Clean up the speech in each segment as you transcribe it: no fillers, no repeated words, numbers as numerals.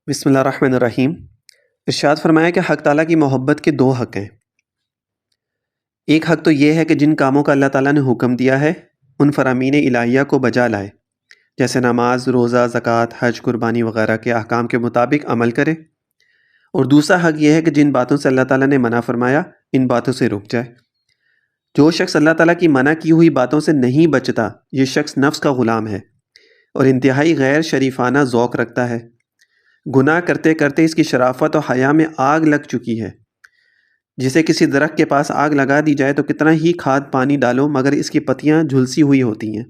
بسم اللہ الرحمن الرحیم۔ ارشاد فرمایا کہ حق تعالیٰ کی محبت کے دو حق ہیں۔ ایک حق تو یہ ہے کہ جن کاموں کا اللہ تعالیٰ نے حکم دیا ہے ان فرامین الہیہ کو بجا لائے، جیسے نماز، روزہ، زکوٰۃ، حج، قربانی وغیرہ کے احکام کے مطابق عمل کرے۔ اور دوسرا حق یہ ہے کہ جن باتوں سے اللہ تعالیٰ نے منع فرمایا ان باتوں سے رک جائے۔ جو شخص اللہ تعالیٰ کی منع کی ہوئی باتوں سے نہیں بچتا یہ شخص نفس کا غلام ہے اور انتہائی غیر شریفانہ ذوق رکھتا ہے۔ گناہ کرتے کرتے اس کی شرافت و حیا میں آگ لگ چکی ہے۔ جسے کسی درخت کے پاس آگ لگا دی جائے تو کتنا ہی کھاد پانی ڈالو مگر اس کی پتیاں جھلسی ہوئی ہوتی ہیں۔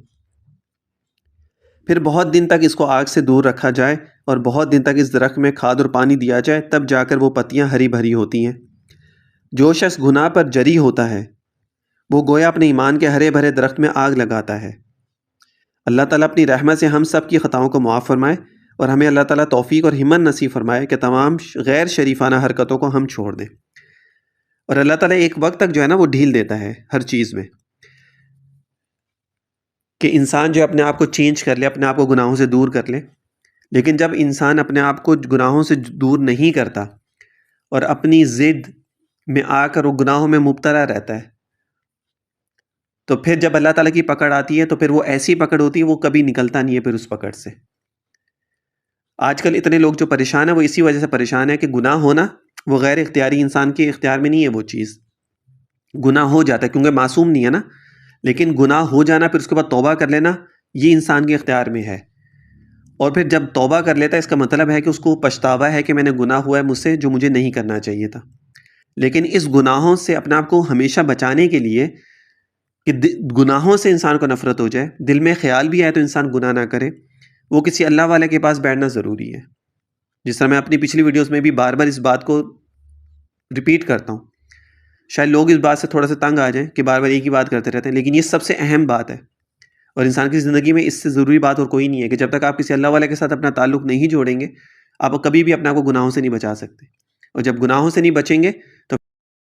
پھر بہت دن تک اس کو آگ سے دور رکھا جائے اور بہت دن تک اس درخت میں کھاد اور پانی دیا جائے تب جا کر وہ پتیاں ہری بھری ہوتی ہیں۔ جو شخص گناہ پر جری ہوتا ہے وہ گویا اپنے ایمان کے ہرے بھرے درخت میں آگ لگاتا ہے۔ اللہ تعالیٰ اپنی رحمت سے ہم سب کی خطاؤں کو معاف فرمائے اور ہمیں اللہ تعالیٰ توفیق اور ہمت نصیب فرمائے کہ تمام غیر شریفانہ حرکتوں کو ہم چھوڑ دیں۔ اور اللہ تعالیٰ ایک وقت تک جو ہے نا وہ ڈھیل دیتا ہے ہر چیز میں، کہ انسان جو اپنے آپ کو چینج کر لے، اپنے آپ کو گناہوں سے دور کر لے۔ لیکن جب انسان اپنے آپ کو گناہوں سے دور نہیں کرتا اور اپنی ضد میں آ کر وہ گناہوں میں مبتلا رہتا ہے تو پھر جب اللہ تعالیٰ کی پکڑ آتی ہے تو پھر وہ ایسی پکڑ ہوتی ہے وہ کبھی نکلتا نہیں ہے پھر اس پکڑ سے۔ آج کل اتنے لوگ جو پریشان ہیں وہ اسی وجہ سے پریشان ہے کہ گناہ ہونا وہ غیر اختیاری، انسان کے اختیار میں نہیں ہے وہ چیز۔ گناہ ہو جاتا ہے کیونکہ معصوم نہیں ہے نا، لیکن گناہ ہو جانا پھر اس کے بعد توبہ کر لینا یہ انسان کے اختیار میں ہے۔ اور پھر جب توبہ کر لیتا ہے اس کا مطلب ہے کہ اس کو پچھتاوا ہے کہ میں نے گناہ ہوا ہے مجھ سے جو مجھے نہیں کرنا چاہیے تھا۔ لیکن اس گناہوں سے اپنے آپ کو ہمیشہ بچانے کے لیے کہ گناہوں سے انسان کو نفرت ہو جائے، دل میں خیال بھی آئے تو انسان گناہ نہ کرے، وہ کسی اللہ والے کے پاس بیٹھنا ضروری ہے۔ جس طرح میں اپنی پچھلی ویڈیوز میں بھی بار بار اس بات کو ریپیٹ کرتا ہوں، شاید لوگ اس بات سے تھوڑا سا تنگ آ جائیں کہ بار بار ایک ہی بات کرتے رہتے ہیں، لیکن یہ سب سے اہم بات ہے اور انسان کی زندگی میں اس سے ضروری بات اور کوئی نہیں ہے کہ جب تک آپ کسی اللہ والے کے ساتھ اپنا تعلق نہیں جوڑیں گے آپ کبھی بھی اپنے آپ کو گناہوں سے نہیں بچا سکتے، اور جب گناہوں سے نہیں بچیں گے تو